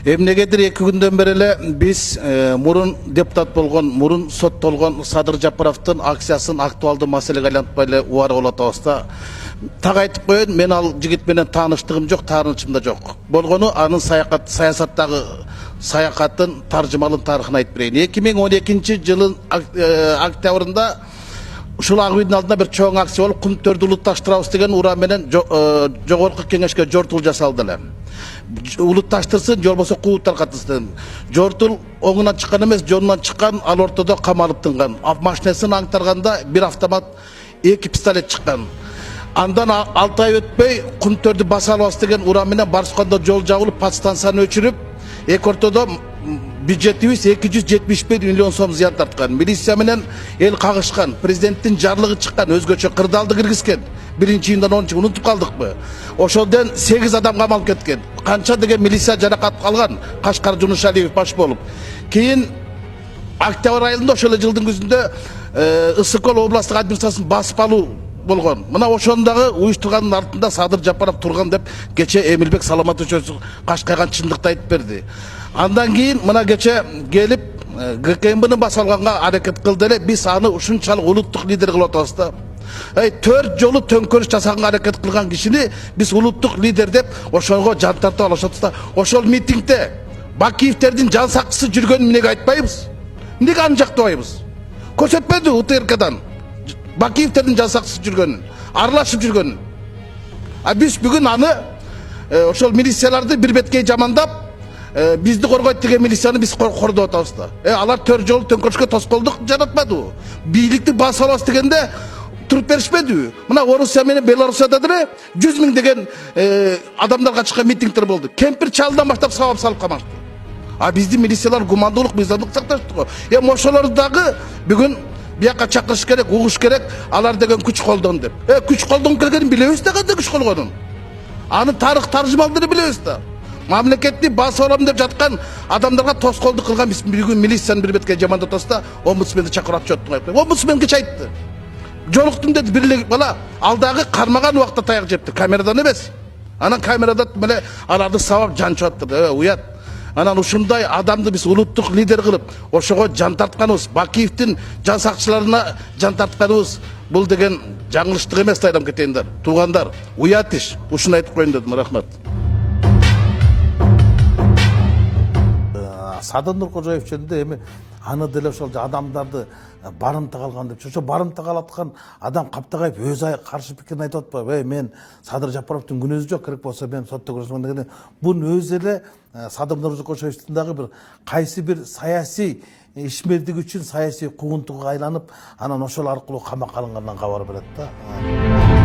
Эмнегедир 2 күндөн бери эле биз мурун депутат болгон, мурун соттолгон Садыр Жапаровдун акциясын актуалдуу маселеге айлантпай эле убарып атабыз да. Так айтып коеюн, мен ал жигит менен тааныштыгым жок, таарынычым да жок. Болгону анын саясаттагы саякатын таржымалын тарыхын айтып берейин. 2012-жылдын октябрында ушул ак үйдүн алдында бир чоң акция болуп, Кумтөрдү улутташтырабыз деген уран менен жогорку кеңешке жортул жасалды эле. Улутташтырсын, же болбосо кууп таркатсын. Жортул оңунан чыккан эмес, жонунан чыккан, ал ортодо камалып тынган. Машинесин аңтарганда бир автомат, 2 пистолет чыккан. Андан 6 ай өтпөй Кумтөрдү баса алабыз деген уран менен Барсканда жол жабылып, подстанцияны өчүрүп, эки ортодо бюджетибиз 271 миллион сом зыян тарткан. Милиция менен эл кагышкан, президенттин жарлыгы чыккан, өзгөчө кырдаалды киргизген. 1-июндан 10-чы унутуп калдыкпы? Ошолдон 8 адам камалып кеткен. Канча деген милиция жаракат алган, Кашкар Жунушалиев баш болуп. Кийин октябрь айында ошол жылдын күзүндө Ысык-Көл областтык администрациясын басып алуу болгон. Мына ошондагы уюштурганын артында Садыр Жапаров турган деп кече Эмилбек Саламатович кашкайган чындыкты айтып берди. Андан кийин мына кече келип ГКМБны басып алганга аракет кылды эле. Биз аны ушунчалык улуттук лидер кылып атабыз да. 4 жолу төңкөрүш жасаганга аракет кылган кишини биз улуттук лидер деп ошого жан тартып алышабыз да. Ошол митингде Бакиевтердин жан сакчысы жүргөнүн эмнеге айтпайбыз? Эмнеге аны жактабайбыз? Көрсөтпөдү УТРКдан Бакиевтердин жан сакчысы жүргөнүн, аралашып жүргөнүн. Биз бүгүн аны ошол милицияларды бир беткей жамандап, бизди коргойт деген милицияны биз кордоп атабыз да. Алар 4 жолу төңкөрүшкө тоскоолдук жаратпадыбы? Бийликти басып алабыз дегенде туруп беришпедиби? Мына Орусия менен Белоруссияда деле 100 000 деген адамдарга чыккан митингдер болду. Кемпир чалдан баштап сабап салып камашты. Биздин милициялар гумандуулук, мыйзамдык сакташты го. Ошолорду дагы бүгүн бияка чакырыш керек, угуш керек, алар деген күч колдон деп. Күч колдон келгенин билебиз да, кандай күч колгонун. Аны тарых таржымалдырып билебиз да. Мамлекетти басып алам деп жаткан адамдарга тоскоолдук кылган биз бүгүн милицияны бир бетке жамандап атабыз да, омбудсменди чакырып отчеттун коюп. Омбудсмен кече айтты. Жолуктум деди, бирлик бала алдагы кармаган убакта таяк жепти, камерадан эмес. Анан камерада меле аларды сабап жанчып аттырды. Уят. Анан ушундай адамды биз улуттук лидер кылып, ошого жан тартканыбыз, Бакиевдин жан сакчыларына жан тартканыбыз бул деген жаңылыштык эмес да, айдам кетейиндар. Туугандар, уят иш. Ушуну айтып коеюн дедим. Рахмат. Садыр Нуркожоев жөнүндө эми аны деле ошол адамдарды барымта калган деп, ошо барымта калаткан адам Каптагаев өзү каршы пикирин айтып атпайбы? Мен Садыр Жапаровдун күнөөсү жок, керек болсо мен сотто көрсөтмөн дегенде, бунун өзү эле Садыр Нуркожоевдун дагы бир кайсы бир саясий ишмердиги үчүн саясий куугунтууга айланып, анан ошол аркылуу камакка алынгандан кабар берет да.